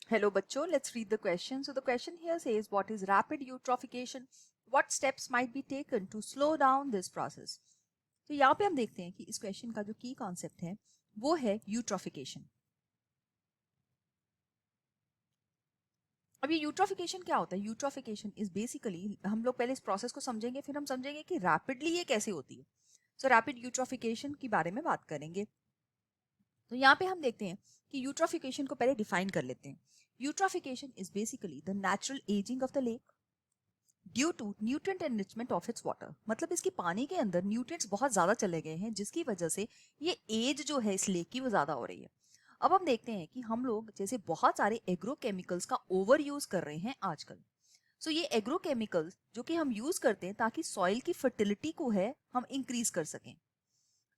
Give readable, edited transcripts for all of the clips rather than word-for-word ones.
Hello बच्चों, let's read the question. So the question here says, what is rapid eutrophication? What steps might be taken to slow down this process? तो यहाँ पे हम देखते हैं कि इस क्वेश्चन का जो की कॉन्सेप्ट है वो है यूट्रोफिकेशन। अब ये यूट्रोफिकेशन क्या होता है? यूट्रोफिकेशन इज बेसिकली, हम लोग पहले इस प्रोसेस को समझेंगे, फिर हम समझेंगे कि रैपिडली ये कैसे होती है। सो रैपिड यूट्रोफिकेशन के बारे में बात करेंगे। तो यहाँ पे हम देखते हैं कि यूट्रोफिकेशन को पहले डिफाइन कर लेते हैं। Eutrophication is basically the natural ageing of the lake due to nutrient enrichment of its water. मतलब इसकी पानी के अंदर न्यूट्रिएंट्स बहुत ज्यादा चले गए हैं, जिसकी वजह से ये एज जो है इस लेक की वो ज्यादा हो रही है। अब हम देखते हैं कि हम लोग जैसे बहुत सारे एग्रो केमिकल्स का ओवर यूज कर रहे हैं आजकल। सो ये एग्रो केमिकल्स जो कि हम यूज करते हैं ताकि सॉइल की फर्टिलिटी को है हम इंक्रीज कर सकें।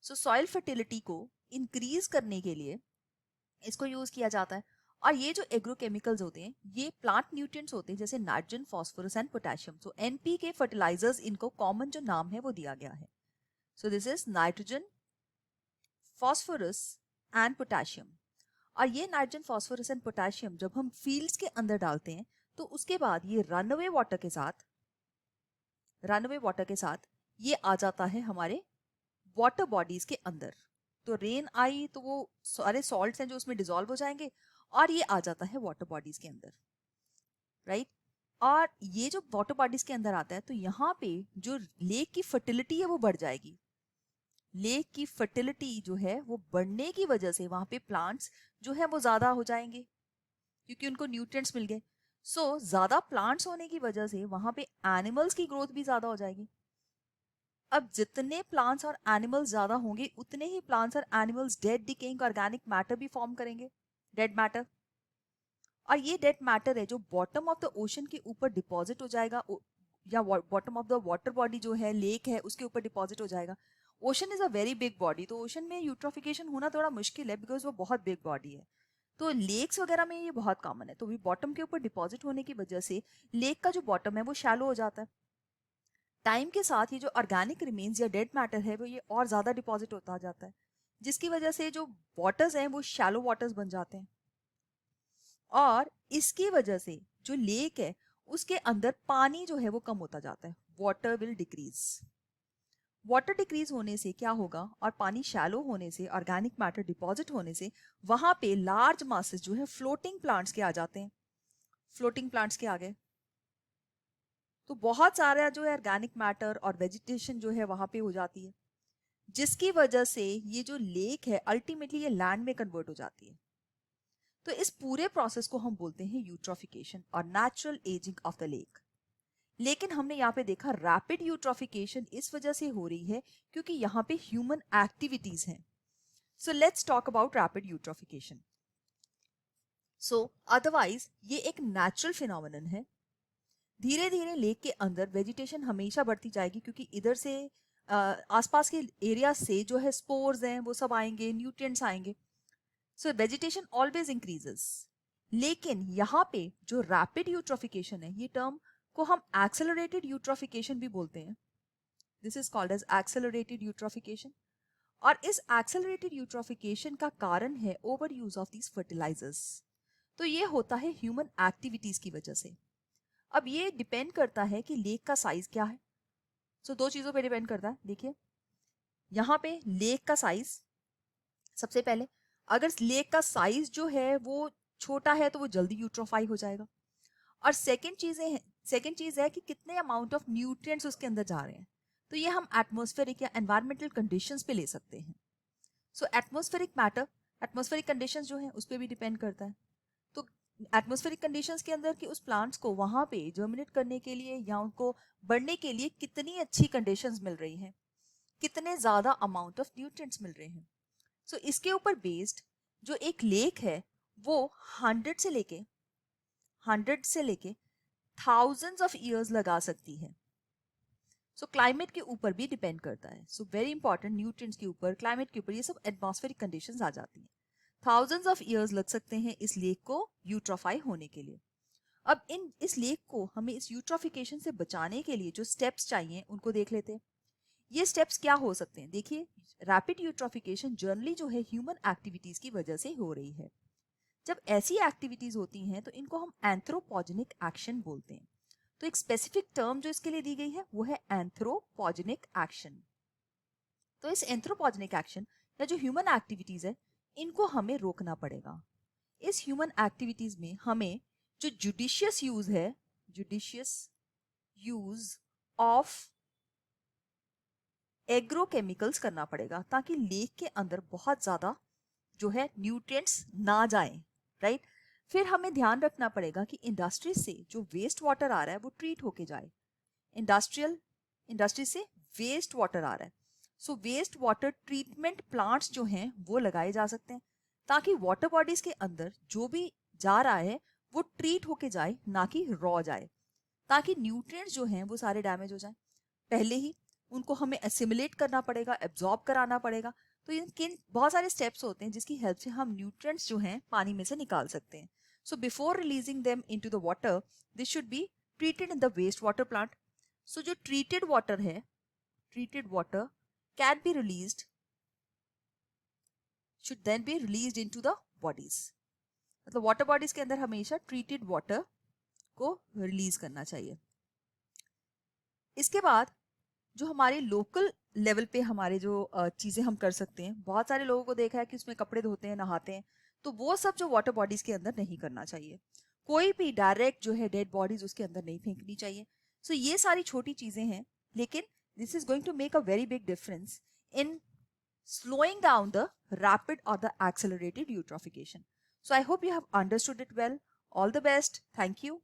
सो सॉइल फर्टिलिटी को इंक्रीज करने के लिए इसको यूज किया जाता है। और ये जो एग्रोकेमिकल्स होते हैं ये प्लांट न्यूट्रिएंट्स होते हैं, जैसे nitrogen, phosphorus and potassium. So NP के फर्टिलाइजर्स, इनको कॉमन जो नाम है वो दिया गया है। So this is nitrogen, phosphorus and potassium. और ये नाइट्रोजन, फास्फोरस एंड पोटेशियम जब हम फील्ड्स के अंदर डालते हैं तो उसके बाद ये रनअवे वाटर के साथ ये आ जाता है हमारे वाटर बॉडीज के अंदर। तो रेन आई तो वो सारे सॉल्ट्स हैं जो उसमें डिसॉल्व हो जाएंगे और ये आ जाता है वाटर बॉडीज के अंदर, राइट। और ये जो वाटर बॉडीज के अंदर आता है तो यहाँ पे जो लेक की फर्टिलिटी है वो बढ़ जाएगी। लेक की फर्टिलिटी जो है वो बढ़ने की वजह से वहां पे प्लांट्स जो है वो ज्यादा हो जाएंगे क्योंकि उनको न्यूट्रिएंट्स मिल गए। सो ज्यादा प्लांट्स होने की वजह से वहां पे एनिमल्स की ग्रोथ भी ज्यादा हो जाएगी। अब जितने प्लांट्स और एनिमल्स ज्यादा होंगे उतने ही प्लांट्स और animals dead decaying organic matter भी फॉर्म करेंगे, डेड मैटर। और ये डेड मैटर है जो बॉटम ऑफ द ओशन के ऊपर डिपॉजिट हो जाएगा, या bottom of the water body जो है, लेक है, उसके ऊपर डिपॉजिट हो जाएगा। Ocean is a very big body, तो ओशन में यूट्रोफिकेशन होना थोड़ा मुश्किल है बिकॉज वो बहुत बिग बॉडी है। तो लेक्स वगैरह में ये बहुत कॉमन है। तो भी बॉटम के ऊपर डिपॉजिट होने की वजह से लेक का जो बॉटम है वो शैलो हो जाता है। टाइम के साथ ये जो ऑर्गेनिक रिमेन्स या डेड मैटर है वो ये और ज्यादा डिपॉजिट होता जाता है, जिसकी वजह से जो वाटर्स हैं वो शैलो वाटर्स बन जाते हैं। और इसकी वजह से जो लेक है उसके अंदर पानी जो है वो कम होता जाता है। Water will decrease. Water decrease होने से क्या होगा, और पानी शैलो होने से, ऑर्गेनिक मैटर डिपॉजिट होने से वहां पे लार्ज मासेस जो है फ्लोटिंग प्लांट्स के आ जाते हैं। फ्लोटिंग प्लांट्स के आ गए तो बहुत सारा जो है ऑर्गेनिक मैटर और वेजिटेशन जो है वहां पे हो जाती है, जिसकी वजह से ये जो लेक है अल्टीमेटली ये लैंड में कन्वर्ट हो जाती है। तो इस पूरे प्रोसेस को हम बोलते हैं यूट्रोफिकेशन और natural ageing of the lake. लेकिन हमने यहाँ पे देखा रैपिड यूट्रोफिकेशन इस वजह से हो रही है क्योंकि यहाँ पे ह्यूमन एक्टिविटीज हैं। So let's talk about rapid eutrophication. So otherwise ये एक नेचुरल फिनोमिनन है। धीरे धीरे लेक के अंदर वेजिटेशन हमेशा बढ़ती जाएगी क्योंकि इधर से आसपास के एरिया से जो है स्पोर्स हैं वो सब आएंगे, न्यूट्रिएंट्स आएंगे। सो वेजिटेशन ऑलवेज इंक्रीजेस। लेकिन यहाँ पे जो रैपिड यूट्रोफिकेशन है, ये टर्म को हम एक्सेलरेटेड यूट्रोफिकेशन भी बोलते हैं। This is called as accelerated eutrophication. और इस एक्सेलरेटेड यूट्रोफिकेशन का कारण है over use of these fertilisers. तो ये होता है ह्यूमन एक्टिविटीज की वजह से। अब ये डिपेंड करता है कि लेक का साइज क्या है। सो दो चीजों पे डिपेंड करता है। देखिए यहाँ पे लेक का साइज, सबसे पहले अगर लेक का साइज जो है वो छोटा है तो वो जल्दी यूट्रोफाई हो जाएगा। और सेकेंड चीज है कि कितने अमाउंट ऑफ न्यूट्रिएंट्स उसके अंदर जा रहे हैं। तो ये हम एटमॉस्फेरिक या एनवायरमेंटल कंडीशंस पे ले सकते हैं। सो एटमॉस्फेरिक मैटर, एटमॉस्फेरिक कंडीशंस जो है उस पर भी डिपेंड करता है। तो एटमॉस्फेरिक कंडीशंस के अंदर कि उस प्लांट्स को वहां पे जर्मिनेट करने के लिए या उनको बढ़ने के लिए कितनी अच्छी कंडीशंस मिल रही हैं, कितने ज्यादा अमाउंट ऑफ न्यूट्रिएंट्स मिल रहे हैं। सो इसके ऊपर बेस्ड जो एक लेक है वो 100 से लेके थाउजेंड्स ऑफ ईयर्स लगा सकती है। सो क्लाइमेट के ऊपर भी डिपेंड करता है। सो वेरी इंपॉर्टेंट, न्यूट्रिएंट्स के ऊपर, क्लाइमेट के ऊपर, ये सब एटमॉस्फेरिक कंडीशंस आ जाती हैं। थाउजेंड्स ऑफ ईयर्स लग सकते हैं इस लेक को यूट्रोफाई होने के लिए। अब इस लेक को हमें इस यूट्रोफिकेशन से बचाने के लिए जो स्टेप्स चाहिए उनको देख लेते हैं। ये स्टेप्स क्या हो सकते हैं? देखिए, रैपिड यूट्रोफिकेशन जनरली जो है ह्यूमन एक्टिविटीज की वजह से हो रही है। जब ऐसी एक्टिविटीज होती हैं तो इनको हम एंथ्रोपोजेनिक एक्शन बोलते हैं। तो एक स्पेसिफिक टर्म जो इसके लिए दी गई है वो है एंथ्रोपोजेनिक एक्शन। तो इस एंथ्रोपोजेनिक एक्शन या जो ह्यूमन एक्टिविटीज है इनको हमें रोकना पड़ेगा। इस ह्यूमन एक्टिविटीज में हमें जो जुडिशियस यूज है, जुडिशियस यूज ऑफ एग्रोकेमिकल्स करना पड़ेगा ताकि लेक के अंदर बहुत ज्यादा जो है न्यूट्रिएंट्स ना जाएं, राइट। फिर हमें ध्यान रखना पड़ेगा कि इंडस्ट्री से जो वेस्ट वाटर आ रहा है वो ट्रीट होके जाए। इंडस्ट्री से वेस्ट वाटर आ रहा है, सो वेस्ट वाटर ट्रीटमेंट प्लांट्स जो हैं वो लगाए जा सकते हैं ताकि वाटर बॉडीज के अंदर जो भी जा रहा है वो ट्रीट होके जाए, ना कि रॉ जाए, ताकि न्यूट्रिएंट्स जो हैं वो सारे डैमेज हो जाएं। पहले ही उनको हमें एसिमुलेट करना पड़ेगा, एब्जॉर्ब कराना पड़ेगा। तो इनके बहुत सारे स्टेप्स होते हैं जिसकी हेल्प से हम न्यूट्रिएंट्स जो हैं पानी में से निकाल सकते हैं। So before releasing them into the water this should be treated in the waste water plant. So जो ट्रीटेड वाटर है, treated water can be released, should then be released into the bodies. मतलब water bodies के अंदर हमेशा treated water को release करना चाहिए। इसके बाद जो हमारे लोकल लेवल पे हमारे जो चीज़ें हम कर सकते हैं, बहुत सारे लोगों को देखा है कि उसमें कपड़े धोते हैं, नहाते हैं, तो वो सब जो वाटर बॉडीज के अंदर नहीं करना चाहिए। कोई भी डायरेक्ट जो है डेड बॉडीज उसके अंदर नहीं फेंकनी चाहिए। सो ये सारी छोटी चीज़ें हैं, लेकिन this is going to make a very big difference in slowing down the rapid or the accelerated eutrophication. So I hope you have understood it well. All the best. Thank you.